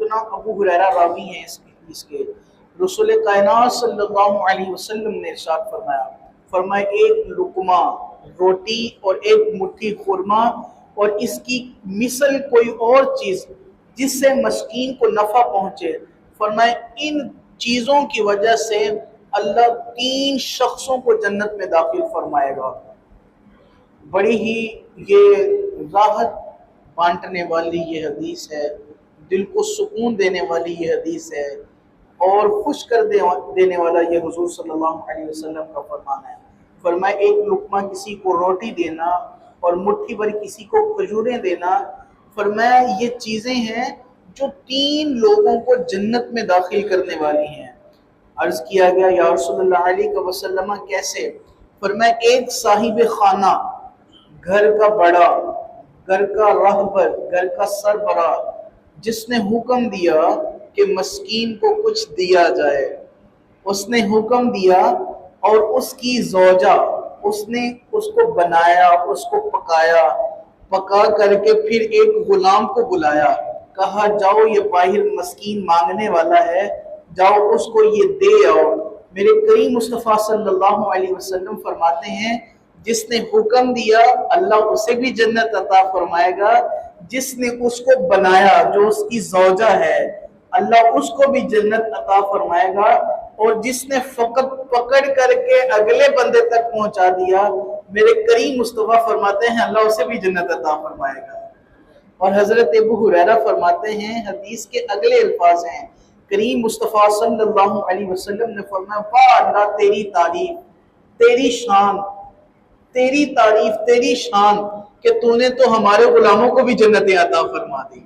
سیدنا ابو ہریرہ راوی ہیں اس کے رسول کائنات صلی اللہ علیہ وسلم نے ارشاد فرمایا ایک لقمہ روٹی اور ایک مٹھی خرما اور اس کی مثل کوئی اور چیز جس سے مسکین کو نفع پہنچے، فرمایا ان چیزوں کی وجہ سے اللہ 3 شخصوں کو جنت میں داخل فرمائے گا۔ بڑی ہی یہ راحت بانٹنے والی یہ حدیث ہے، دل کو سکون دینے والی یہ حدیث ہے، اور خوش کر دینے والا یہ حضور صلی اللہ علیہ وسلم کا فرمان ہے۔ فرمایا ایک لقمہ کسی کو روٹی دینا اور مٹھی بھر کسی کو کھجوریں دینا، فرمایا یہ چیزیں ہیں جو 3 لوگوں کو جنت میں داخل کرنے والی ہیں۔ عرض کیا گیا یا رسول اللہ علیہ وسلم کیسے؟ فرمایا ایک صاحب خانہ، گھر کا بڑا، گھر کا راہبر، گھر کا سربراہ، جس نے حکم دیا کہ مسکین کو کچھ دیا جائے، اس نے حکم دیا، اور اس کی زوجہ، اس نے اس کو بنایا، اس کو پکا کر کے پھر ایک غلام کو بلایا، کہا جاؤ یہ باہر مسکین مانگنے والا ہے، جاؤ اس کو یہ دے آؤ۔ میرے کریم مصطفیٰ صلی اللہ علیہ وسلم فرماتے ہیں جس نے حکم دیا اللہ اسے بھی جنت عطا فرمائے گا، جس نے اس کو بنایا جو اس کی زوجہ ہے اللہ اس کو بھی جنت عطا فرمائے گا، اور جس نے فقط پکڑ کر کے اگلے بندے تک پہنچا دیا میرے کریم مصطفیٰ فرماتے ہیں اللہ اسے بھی جنت عطا فرمائے گا۔ اور حضرت ابو ہریرہ فرماتے ہیں حدیث کے اگلے الفاظ ہیں، کریم مصطفیٰ صلی اللہ علیہ وسلم نے فرمایا واہ اللہ تیری تعریف، تیری شان، تیری تعریف، تیری شان کہ تو نے تو ہمارے غلاموں کو بھی جنت عطا فرما دی۔